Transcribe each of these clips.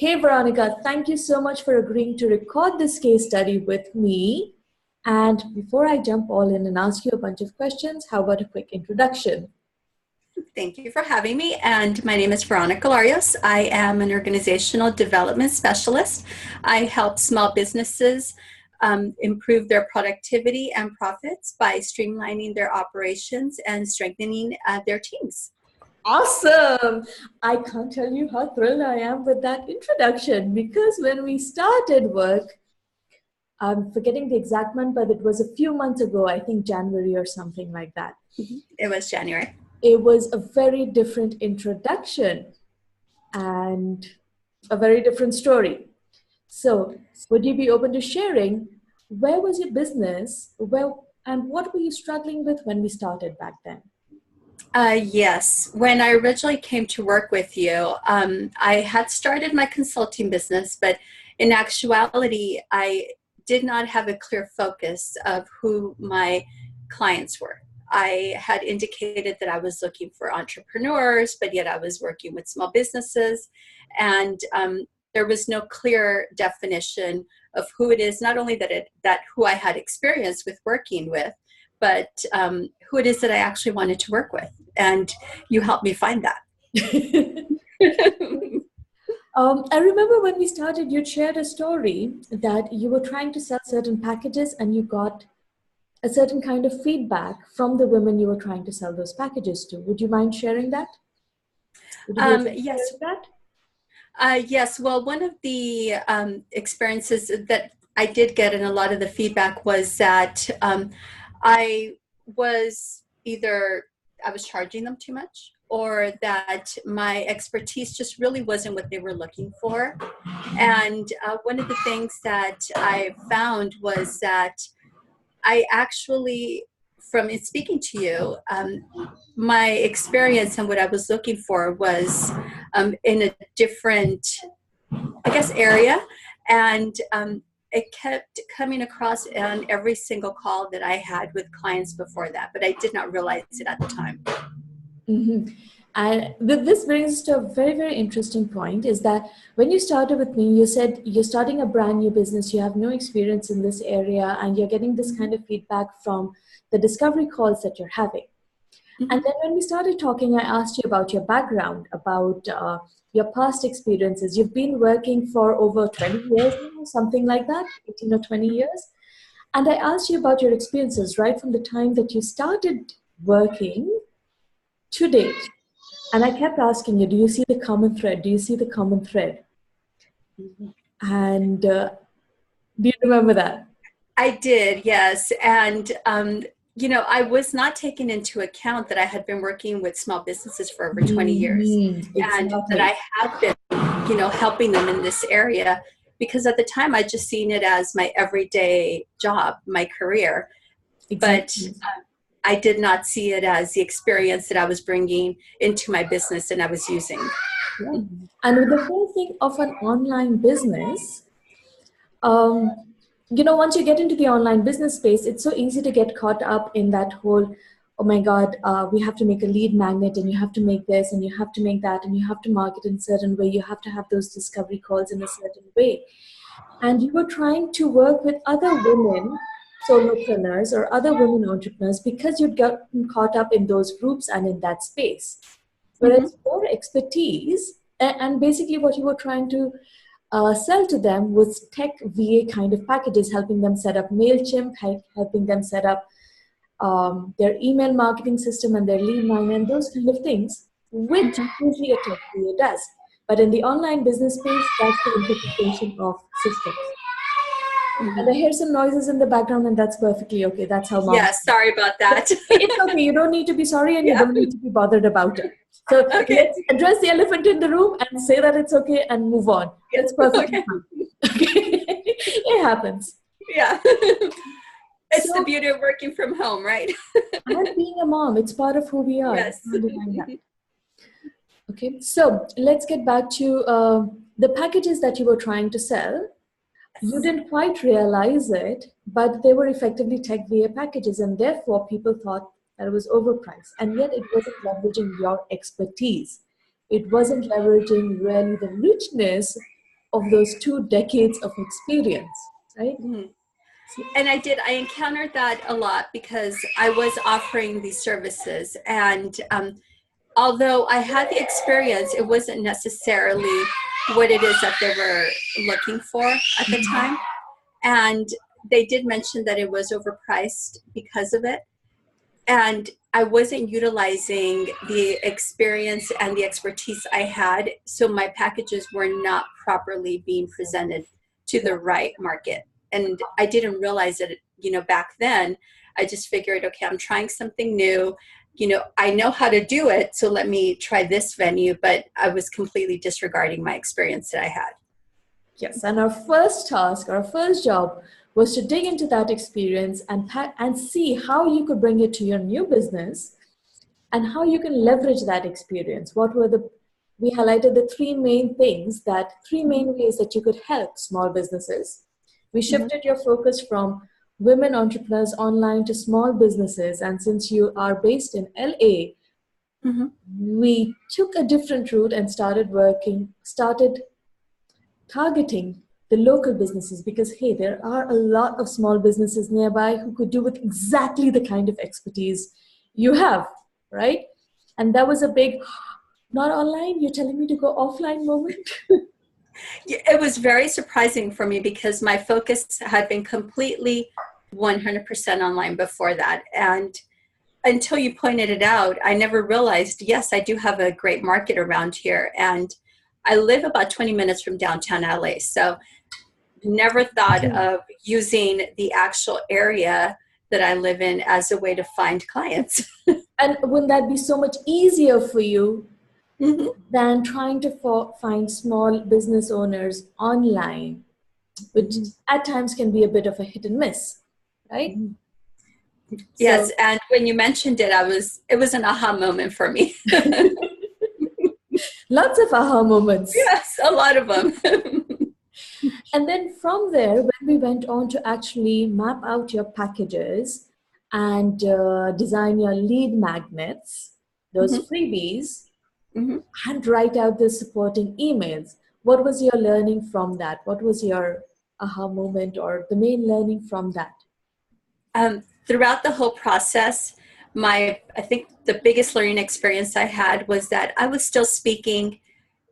Hey Veronica, thank you so much for agreeing to record this case study with me. And before I jump all in and ask you a bunch of questions, how about a quick introduction? Thank you for having me. And my name is Veronica. I am an organizational development specialist. I help small businesses improve their productivity and profits by streamlining their operations and strengthening their teams. Awesome! I can't tell you how thrilled I am with that introduction because when we started work, I'm forgetting the exact month, but it was a few months ago, I think January or something like that. It was January. It was a very different introduction and a very different story. So, would you be open to sharing where was your business, and what were you struggling with when we started back then? Yes. When I originally came to work with you, I had started my consulting business, but in actuality, I did not have a clear focus of who my clients were. I had indicated that I was looking for entrepreneurs, but yet I was working with small businesses, and there was no clear definition of who it is. Not only that who I had experience with working with, but who it is that I actually wanted to work with. And you helped me find that. I remember when we started, you shared a story that you were trying to sell certain packages and you got a certain kind of feedback from the women you were trying to sell those packages to. Would you mind sharing that? Yes. Yes. Well, one of the experiences that I did get, and a lot of the feedback was that I was charging them too much, or that my expertise just really wasn't what they were looking for. And one of the things that I found was that I actually, from speaking to you, my experience and what I was looking for was in a different, I guess, area. And it kept coming across on every single call that I had with clients before that, but I did not realize it at the time. Mm-hmm. And this brings us to a very, very interesting point is that when you started with me, you said you're starting a brand new business, you have no experience in this area, and you're getting this kind of feedback from the discovery calls that you're having. Mm-hmm. And then when we started talking, I asked you about your background, about your past experiences. You've been working for over 20 years now, something like that, 18 or 20 years. And I asked you about your experiences right from the time that you started working to date. And I kept asking you, do you see the common thread? Do you see the common thread? Mm-hmm. And do you remember that? I did, yes. And I was not taking into account that I had been working with small businesses for over 20 years, and that I have been, helping them in this area, because at the time I just seen it as my everyday job, my career. Exactly. But I did not see it as the experience that I was bringing into my business and I was using. Yeah. And with the whole thing of an online business, um, once you get into the online business space, it's so easy to get caught up in that whole, oh my God, we have to make a lead magnet and you have to make this and you have to make that and you have to market in a certain way. You have to have those discovery calls in a certain way. And you were trying to work with other women, solopreneurs or other women entrepreneurs because you'd gotten caught up in those groups and in that space. Whereas your expertise, and basically what you were trying to sell to them was tech VA kind of packages, helping them set up MailChimp, helping them set up their email marketing system and their lead magnet and those kind of things, which usually a tech VA does. But in the online business space, that's the interpretation of systems. And I hear some noises in the background, and that's perfectly okay. That's how mom. Yeah, sorry about that. It's okay. You don't need to be sorry, and you don't need to be bothered about it. So let's address the elephant in the room and say that it's okay and move on. It's perfectly fine. Okay. It happens. Yeah. It's the beauty of working from home, right? And being a mom, it's part of who we are. Yes. Okay, so let's get back to the packages that you were trying to sell. You didn't quite realize it, but they were effectively tech VA packages, and therefore people thought that it was overpriced. And yet it wasn't leveraging your expertise. It wasn't leveraging really the richness of those 2 decades of experience, right? Mm-hmm. And I encountered that a lot because I was offering these services. And although I had the experience, it wasn't necessarily what it is that they were looking for at the time. And they did mention that it was overpriced because of it. And I wasn't utilizing the experience and the expertise I had. So my packages were not properly being presented to the right market. And I didn't realize it, back then. I just figured, okay, I'm trying something new. I know how to do it, so let me try this venue. But I was completely disregarding my experience that I had. Yes, and our first task, our first job was to dig into that experience and see how you could bring it to your new business and how you can leverage that experience. We highlighted the three main ways that you could help small businesses. We shifted your focus from women entrepreneurs online to small businesses. And since you are based in LA, we took a different route and started targeting the local businesses, because hey, there are a lot of small businesses nearby who could do with exactly the kind of expertise you have, right? And that was a big, not online, you're telling me to go offline moment. It was very surprising for me because my focus had been completely 100% online before that. And until you pointed it out, I never realized, yes, I do have a great market around here. And I live about 20 minutes from downtown LA. So never thought of using the actual area that I live in as a way to find clients. And wouldn't that be so much easier for you than trying to find small business owners online, which at times can be a bit of a hit and miss, right? Yes, and when you mentioned it, it was an aha moment for me. Lots of aha moments. Yes, a lot of them. And then from there, when we went on to actually map out your packages and design your lead magnets, those freebies, and write out the supporting emails, what was your learning from that? What was your aha moment or the main learning from that? Throughout the whole process, I think the biggest learning experience I had was that I was still speaking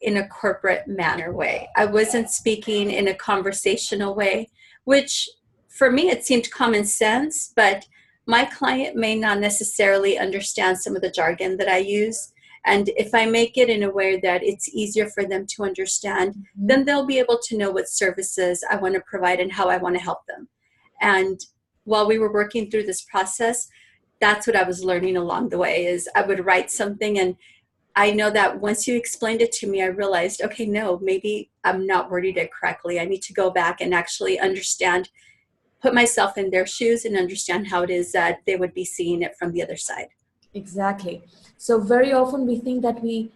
in a corporate manner way. I wasn't speaking in a conversational way, which for me, it seemed common sense, but my client may not necessarily understand some of the jargon that I use. And if I make it in a way that it's easier for them to understand, then they'll be able to know what services I want to provide and how I want to help them. And while we were working through this process, that's what I was learning along the way. Is I would write something, and I know that once you explained it to me, I realized, okay, no, maybe I'm not wording it correctly. I need to go back and actually understand, put myself in their shoes and understand how it is that they would be seeing it from the other side. Exactly. So very often we think that we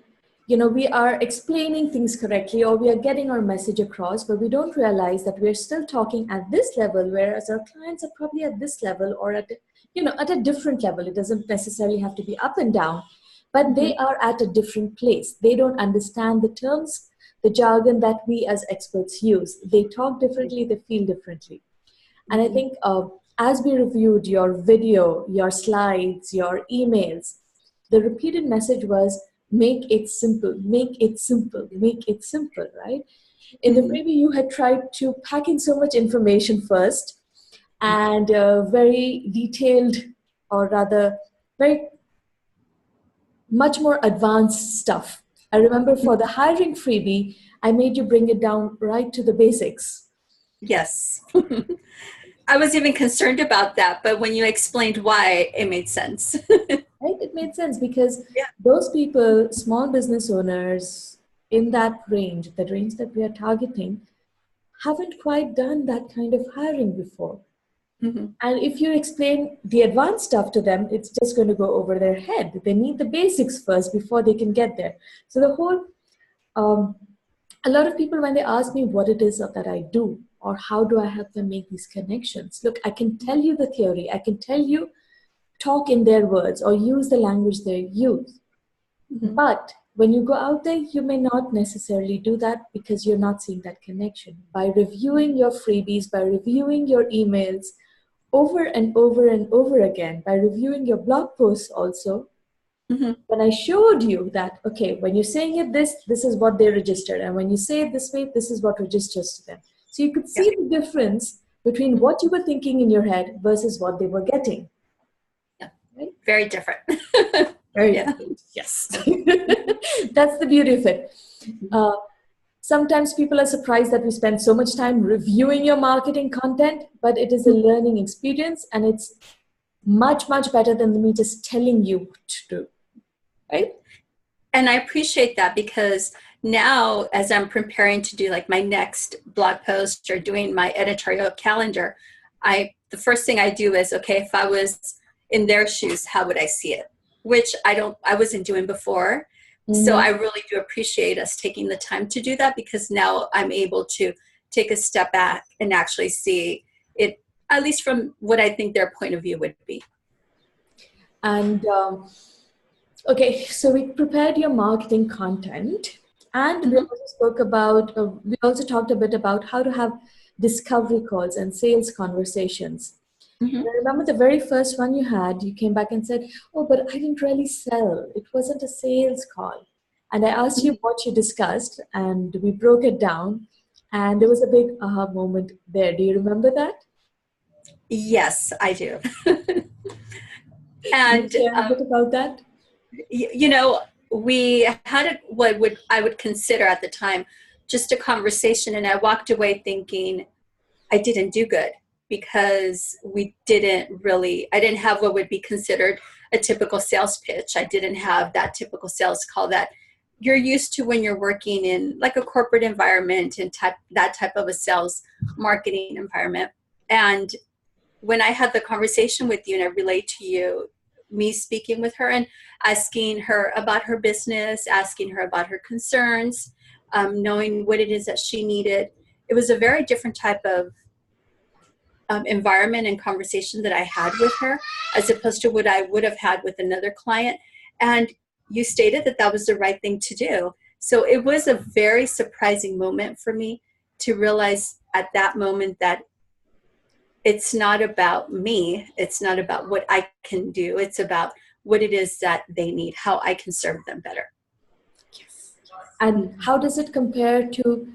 are explaining things correctly or we are getting our message across, but we don't realize that we're still talking at this level, whereas our clients are probably at this level or at a different level. It doesn't necessarily have to be up and down, but they are at a different place. They don't understand the terms, the jargon that we as experts use. They talk differently, they feel differently. And I think as we reviewed your video, your slides, your emails, the repeated message was, make it simple, make it simple, make it simple, right? In the preview, you had tried to pack in so much information first and very detailed, or rather very much more advanced stuff. I remember for the hiring freebie, I made you bring it down right to the basics. Yes. I was even concerned about that, but when you explained why, it made sense. Right? It made sense because those people, small business owners in that range, the range that we are targeting, haven't quite done that kind of hiring before. And if you explain the advanced stuff to them, it's just going to go over their head. They need the basics first before they can get there. So the whole, a lot of people, when they ask me what it is that I do or how do I help them make these connections, look, I can tell you the theory. I can tell you talk in their words or use the language they use. But when you go out there, you may not necessarily do that because you're not seeing that connection. By reviewing your freebies, by reviewing your emails over and over and over again, by reviewing your blog posts also, when I showed you that, okay, when you're saying it this is what they registered. And when you say it this way, this is what registers to them. So you could see the difference between what you were thinking in your head versus what they were getting. Yeah. Right? Very different. Very different. Yes. That's the beauty of it. Sometimes people are surprised that we spend so much time reviewing your marketing content, but it is a learning experience, and it's much, much better than me just telling you what to do. Right? And I appreciate that, because now as I'm preparing to do like my next blog post or doing my editorial calendar, the first thing I do is, okay, if I was in their shoes, how would I see it? Which I wasn't doing before. So I really do appreciate us taking the time to do that, because now I'm able to take a step back and actually see it, at least from what I think their point of view would be. And okay, so we prepared your marketing content, and we also talked a bit about how to have discovery calls and sales conversations. And I remember the very first one you had, you came back and said, oh, but I didn't really sell. It wasn't a sales call. And I asked you what you discussed, and we broke it down, and there was a big aha moment there. Do you remember that? Yes, I do. And share a bit about that? You know, we had what I would consider at the time just a conversation, and I walked away thinking I didn't do good, because I didn't have what would be considered a typical sales pitch. I didn't have that typical sales call that you're used to when you're working in like a corporate environment and that type of a sales marketing environment. And when I had the conversation with you and I relayed to you, me speaking with her and asking her about her business, asking her about her concerns, knowing what it is that she needed, it was a very different type of environment and conversation that I had with her, as opposed to what I would have had with another client. And you stated that that was the right thing to do. So it was a very surprising moment for me to realize at that moment that it's not about me. It's not about what I can do. It's about what it is that they need, how I can serve them better. Yes. And how does it compare to,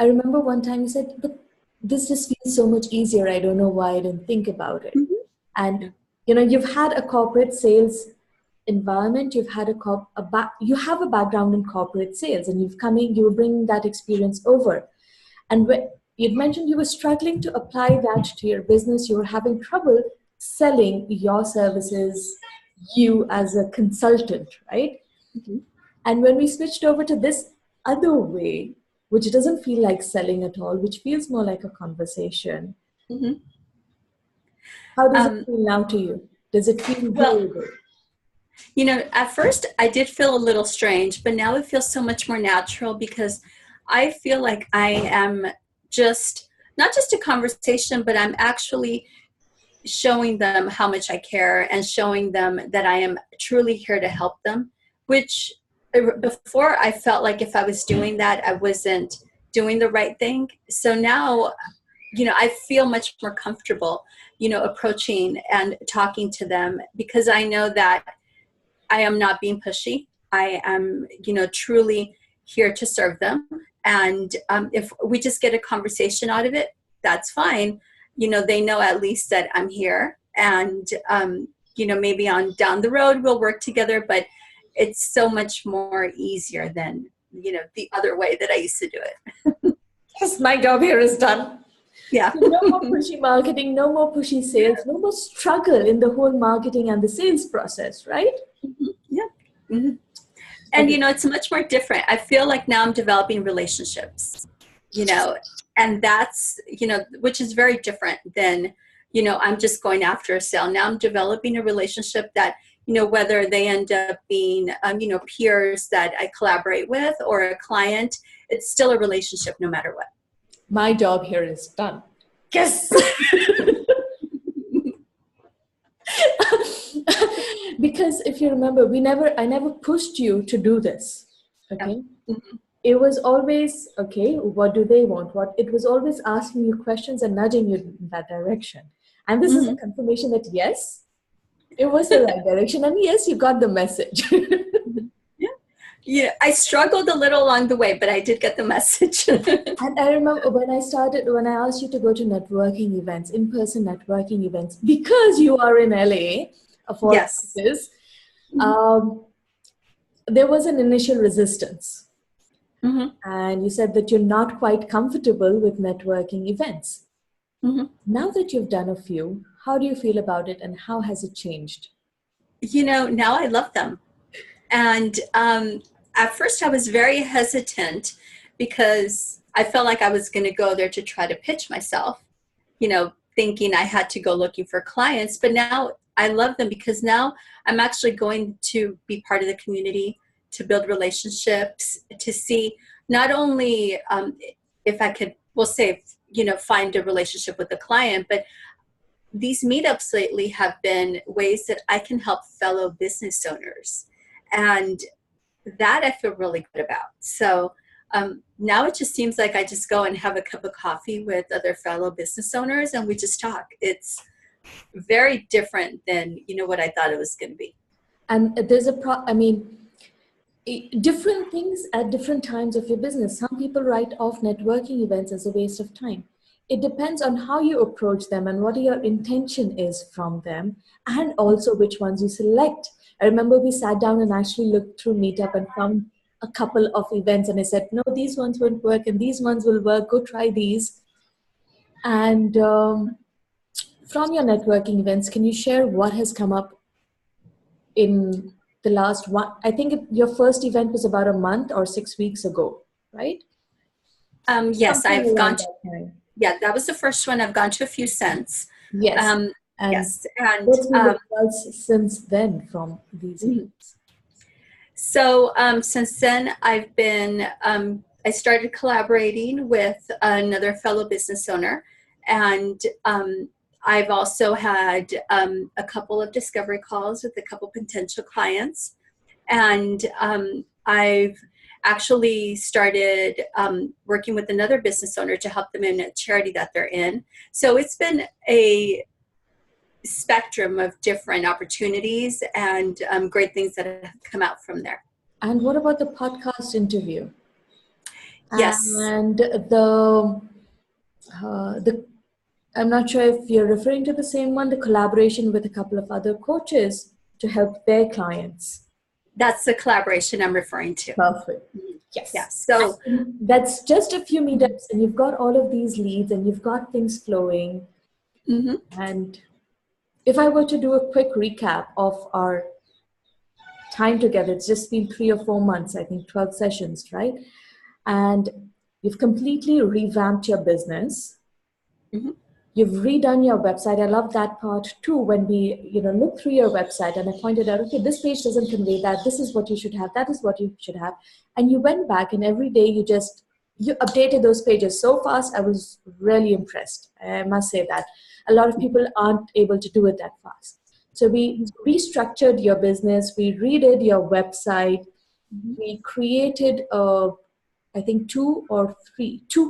I remember one time you said, but this just feels so much easier. I don't know why I didn't think about it. And, you know, you've had a corporate sales environment, you have a background in corporate sales, and you were bringing that experience over. And you'd mentioned you were struggling to apply that to your business. You were having trouble selling your services, you as a consultant, right? And when we switched over to this other way, which doesn't feel like selling at all, which feels more like a conversation, how does it feel now to you? Does it feel doable? You know, at first I did feel a little strange, but now it feels so much more natural, because I feel like I am not just a conversation, but I'm actually showing them how much I care and showing them that I am truly here to help them, which before I felt like if I was doing that, I wasn't doing the right thing. So now, you know, I feel much more comfortable, you know, approaching and talking to them, because I know that I am not being pushy. I am, you know, truly here to serve them. And if we just get a conversation out of it, that's fine. You know, they know at least that I'm here, and, you know, maybe down the road we'll work together, but it's so much more easier than, you know, the other way that I used to do it. Yes, my job here is done. Yeah. So no more pushy marketing, no more pushy sales, no more struggle in the whole marketing and the sales process, right? Yeah. And, you know, it's much more different. I feel like now I'm developing relationships, you know, and that's, you know, which is very different than, you know, I'm just going after a sale. Now I'm developing a relationship that, you know, whether they end up being, you know, peers that I collaborate with or a client, it's still a relationship no matter what. My job here is done. Yes. Because if you remember, I never pushed you to do this. Okay. Mhm. It was always, okay, what do they want? It was always asking you questions and nudging you in that direction. And this is a Mhm. confirmation that yes, it was the right direction. And yes, you got the message. Yeah. Yeah, I struggled a little along the way, but I did get the message. And I remember when I asked you to go to networking events, in-person networking events, because you are in LA, of all Yes. places, Mhm. um, there was an initial resistance. Mhm. And you said that you're not quite comfortable with networking events. Mhm. Now that you've done a few, how do you feel about it and how has it changed? Now I love them. And at first I was very hesitant because I felt like I was going to go there to try to pitch myself, thinking I had to go looking for clients. But now I love them because now I'm actually going to be part of the community, to build relationships, to see not only if I could, we'll say, find a relationship with the client, but these meetups lately have been ways that I can help fellow business owners. And that I feel really good about. So now it just seems like I just go and have a cup of coffee with other fellow business owners and we just talk. It's very different than, what I thought it was going to be. And there's different things at different times of your business. Some people write off networking events as a waste of time. It depends on how you approach them and what your intention is from them, and also which ones you select. I remember we sat down and actually looked through Meetup and found a couple of events, and I said, no, these ones won't work and these ones will work. Go try these. And from your networking events, can you share what has come up in the last one? I think your first event was about a month or 6 weeks ago, right? Yes, Something I've gone around to, that time. yeah, that was the first one. I've gone to a few since. Yes. Um, And yes. And what's been the results since then from these mhm. events? So since then, I started collaborating with another fellow business owner, and I've also had a couple of discovery calls with a couple potential clients, and I've actually started working with another business owner to help them in a charity that they're in. So it's been a spectrum of different opportunities and great things that have come out from there. And what about the podcast interview? Yes, And the I'm not sure if you're referring to the same one, the collaboration with a couple of other coaches to help their clients. that's the collaboration I'm referring to. Perfect. Yeah. Yes. So, And that's just a few meetups, and you've got all of these leads, and you've got things flowing. mhm. And if I were to do a quick recap of our time together, it's just been 3 or 4 months, I think 12 sessions, right? And you've completely revamped your business. Mhm. You've redone your website. I love that part too. When we, look through your website and I pointed out, okay, this page doesn't convey that. This is what you should have. That is what you should have. And you went back and every day you updated those pages so fast. I was really impressed. I must say that a lot of people aren't able to do it that fast. So we restructured your business. We redid your website. Mhm. We created I think two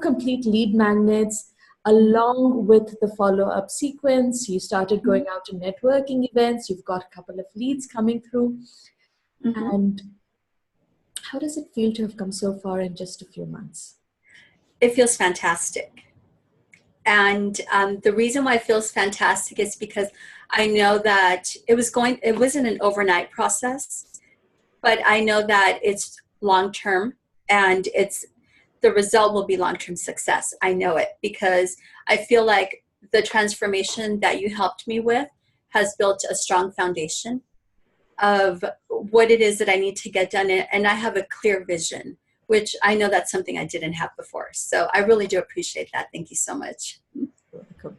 complete lead magnets Mhm. along with the follow-up sequence. You started Mhm. going out to networking events. You've got a couple of leads coming through. Mhm. And how does it feel to have come so far in just a few months? It feels fantastic. And the reason why it feels fantastic is because I know that it wasn't an overnight process, but I know that it's long term and the result will be long term success. I know it because I feel like the transformation that you helped me with has built a strong foundation of what it is that I need to get done. And I have a clear vision, which I know that's something I didn't have before. So I really do appreciate that. Thank you so much. Welcome.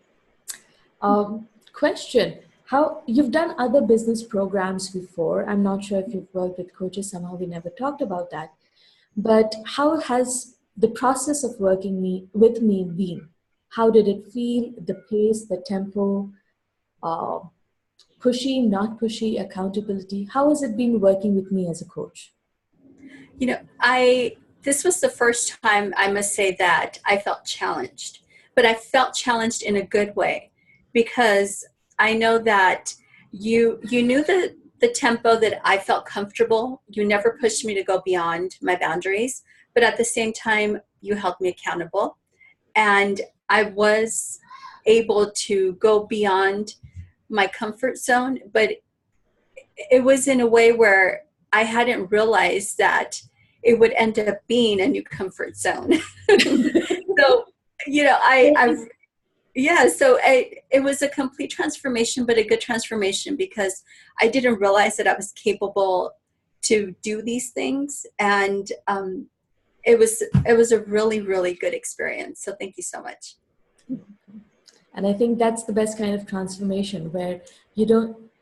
Question. How you've done other business programs before. I'm not sure if you've worked with coaches. Somehow we never talked about that. But how has the process of working with me been? How did it feel? The pace, the tempo, uh, pushy, not pushy, accountability. How has it been working with me as a coach? This was the first time, I must say, that I felt challenged, but I felt challenged in a good way, because I know that you knew the tempo that I felt comfortable. You never pushed me to go beyond my boundaries, but at the same time, you held me accountable, and I was able to go beyond my comfort zone, but it was in a way where I hadn't realized that it would end up being a new comfort zone. So, it was a complete transformation, but a good transformation, because I didn't realize that I was capable to do these things. And it was a really, really good experience. So thank you so much. And I think that's the best kind of transformation, where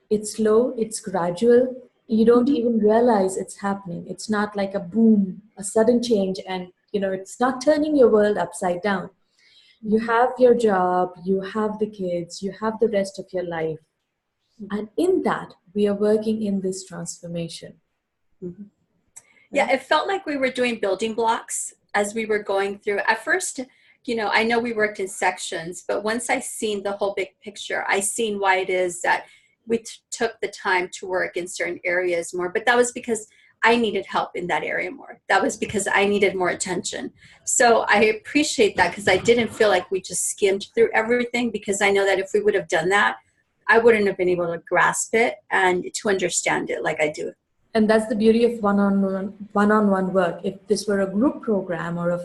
it's slow, it's gradual. You don't even realize it's happening. It's not like a boom, a sudden change, and it's not turning your world upside down. You have your job, you have the kids, you have the rest of your life. And in that, we are working in this transformation. Mm-hmm. Yeah, it felt like we were doing building blocks as we were going through. At first, I know we worked in sections, but once I seen the whole big picture, I seen why it is that we took the time to work in certain areas more. But that was because I needed help in that area more. That was because I needed more attention. So I appreciate that, because I didn't feel like we just skimmed through everything, because I know that if we would have done that, I wouldn't have been able to grasp it and to understand it like I do. And that's the beauty of one-on-one work. If this were a group program or a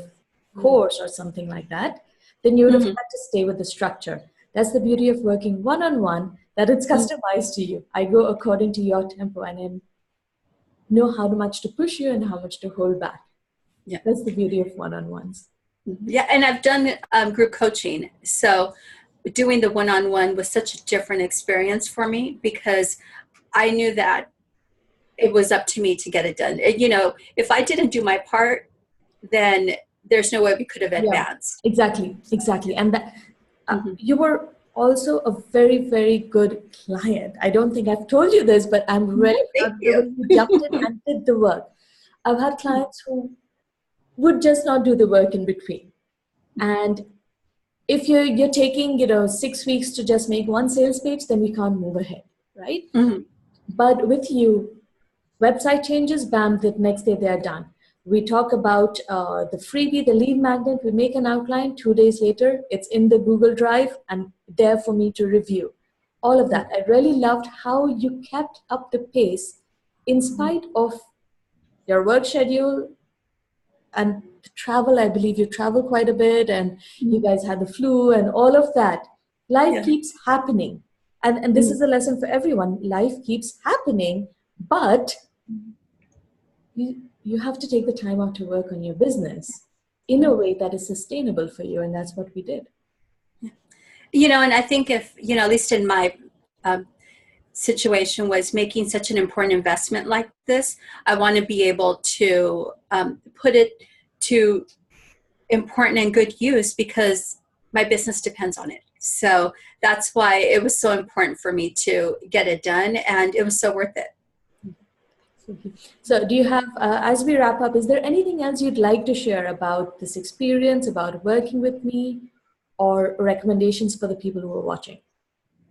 course or something like that, then you would have had to stay with the structure. That's the beauty of working one-on-one, that it's customized to you. I go according to your tempo, and I know how much to push you and how much to hold back. Yeah, that's the beauty of one-on-ones. Yeah, and I've done group coaching. So doing the one-on-one was such a different experience for me, because I knew that it was up to me to get it done. If I didn't do my part, then there's no way we could have advanced. Yeah, exactly. And that you were also a very, very good client. I don't think I've told you this, but I'm really proud of you. You jumped in and did the work. I've had clients who would just not do the work in between. And if you're taking 6 weeks to just make one sales page, then we can't move ahead, right? But with you, website changes, bam, the next day they're done. We talk about the freebie, the lead magnet. We make an outline. 2 days later, it's in the Google Drive and there for me to review. All of that. I really loved how you kept up the pace in spite of your work schedule and the travel. I believe you travel quite a bit, and you guys had the flu and all of that. Life keeps happening. And this is a lesson for everyone. Life keeps happening, but you have to take the time out to work on your business in a way that is sustainable for you. And that's what we did. And I think if, at least in my situation, was making such an important investment like this, I want to be able to put it to important and good use, because my business depends on it. So that's why it was so important for me to get it done, and it was so worth it. So do you have, as we wrap up, is there anything else you'd like to share about this experience, about working with me, or recommendations for the people who are watching?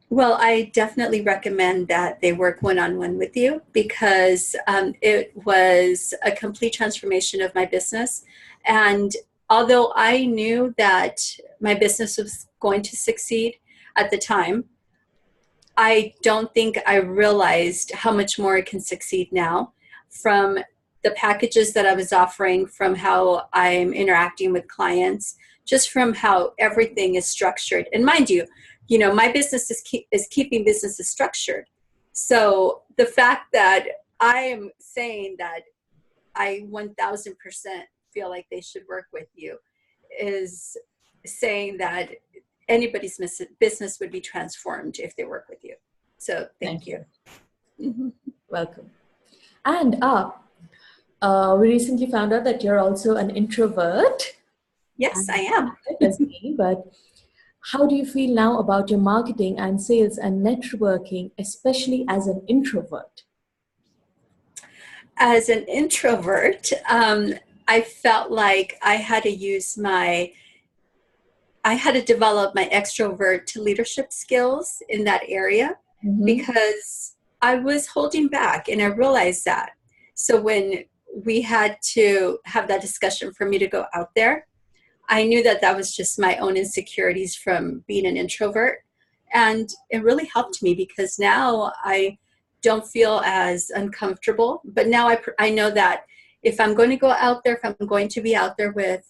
Well, I definitely recommend that they work one-on-one with you, because it was a complete transformation of my business. And although I knew that my business was going to succeed at the time, I don't think I realized how much more it can succeed now, from the packages that I was offering, from how I'm interacting with clients, just from how everything is structured. And mind you, my business is keeping businesses structured. So the fact that I am saying that I 1000% feel like they should work with you is saying that anybody's business would be transformed if they work with you. So thank you. Welcome. And we recently found out that you're also an introvert. Yes, I am. As me, but how do you feel now about your marketing and sales and networking, especially as an introvert? as an introvert, I felt like I had to develop my extrovert to leadership skills in that area because I was holding back, and I realized that. So when we had to have that discussion for me to go out there, I knew that that was just my own insecurities from being an introvert. And it really helped me because now I don't feel as uncomfortable. But now I know that if I'm going to go out there, if I'm going to be out there with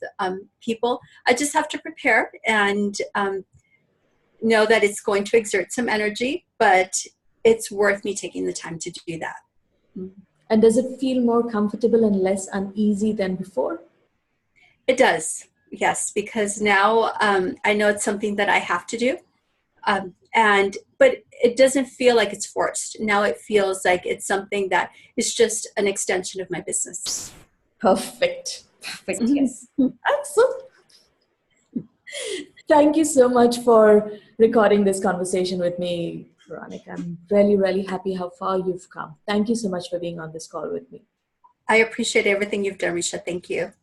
people, I just have to prepare and know that it's going to exert some energy, but it's worth me taking the time to do that. And does it feel more comfortable and less uneasy than before? It does, yes, because now I know it's something that I have to do. But it doesn't feel like it's forced. Now it feels like it's something that is just an extension of my business. Perfect. Yes. Excellent. Thank you so much for recording this conversation with me, Veronica. I'm really, really happy how far you've come. Thank you so much for being on this call with me. I appreciate everything you've done, Risha. Thank you.